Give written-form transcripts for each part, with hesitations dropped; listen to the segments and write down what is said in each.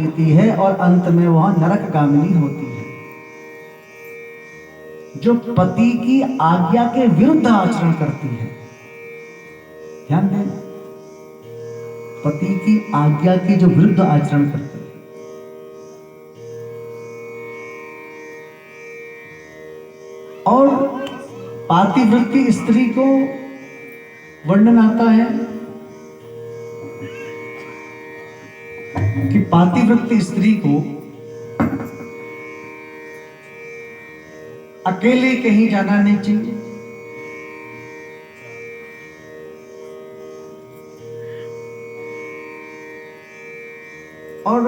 लेती है और अंत में वह नरकगामिनी होती है। जो पति की आज्ञा के विरुद्ध आचरण करती है, ध्यान देना, पति की आज्ञा के जो विरुद्ध आचरण करती है, और पातिव्रत्य स्त्री को वर्णन आता है कि पातिव्रत्य स्त्री को अकेले कहीं जाना नहीं चाहिए, और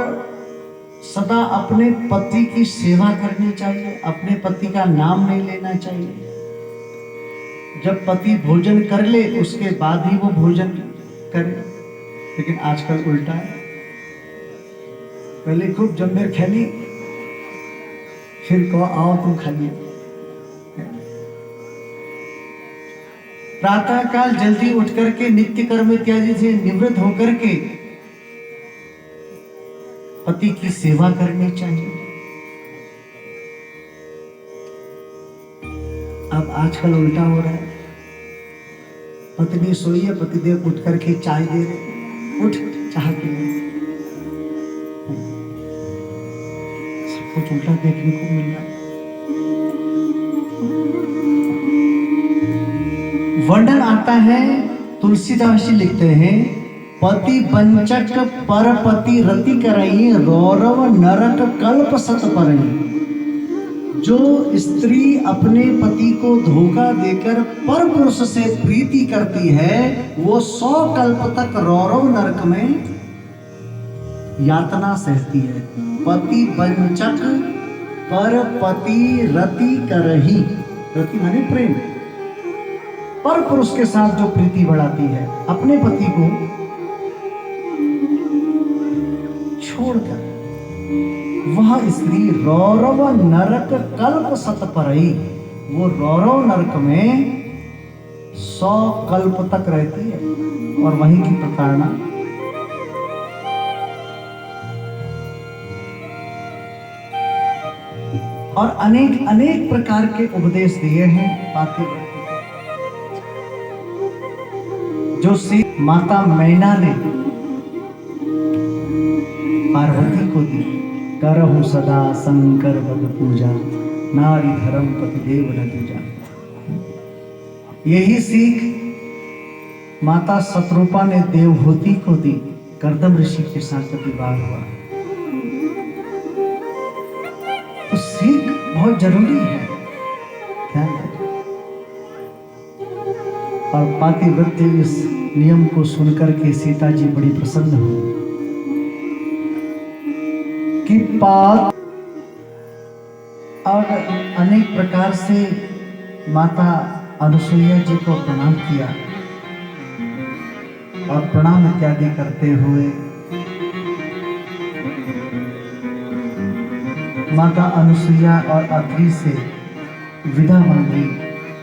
सदा अपने पति की सेवा करनी चाहिए, अपने पति का नाम नहीं लेना चाहिए। जब पति भोजन कर ले उसके बाद ही वो भोजन करे। लेकिन आजकल उल्टा है, पहले खूब जमकर खेली, फिर कहो आओ तुम खाइए। प्रातः काल जल्दी उठ करके नित्य कर्म इत्यादि से निवृत्त होकर के पति की सेवा करनी चाहिए। अब आजकल उल्टा हो रहा है, पत्नी सोई है, पतिदेव उठ करके चाय दे रहे, उठ चाय पी ले। सब कुछ उल्टा देखने को मिल रहा है। वर्णन आता है, तुलसीदास जी लिखते हैं, पति वंचक परपति रति करई, रौरव नरक कल्प सत परई। जो स्त्री अपने पति को धोखा देकर पर पुरुष से प्रीति करती है, वो 100 कल्प तक रौरव नरक में यातना सहती है। पति वंचक परपति रति करही, रति माने प्रेम, पर पुरुष के साथ जो प्रीति बढ़ाती है, अपने पति को छोड़कर, वह स्त्री रौरव नरक कल्प सत परई, वो रौरव नरक में 100 कल्प तक रहती है और वहीं की प्रताड़ना। और अनेक अनेक प्रकार के उपदेश दिए हैं पातिव्रत्य, जो श्री माता मैना ने पार्वती को दी। करहु सदा शंकर पद पूजा, नारी धर्म पति देव न दूजा। यही सीख माता शतरूपा ने देवहूति को दी। कर्दम ऋषि के साथ विवाह हुआ। तो सीख बहुत जरूरी है, ध्यान रखिए। और पातिव्रत्य इस नियम को सुनकर के सीता जी बड़ी प्रसन्न हुई कि पात, और अनेक प्रकार से माता अनुसुईया जी को प्रणाम किया, और प्रणाम इत्यादि करते हुए माता अनुसुईया और अत्रि से विदा मांगी,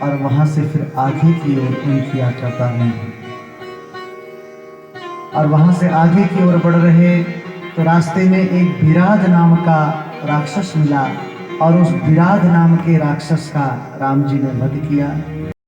और वहां से फिर आगे की ओर उनकी यात्रा प्रारंभ हुई। और वहां से आगे की ओर बढ़ रहे तो रास्ते में एक विराध नाम का राक्षस मिला, और उस विराध नाम के राक्षस का राम जी ने वध किया।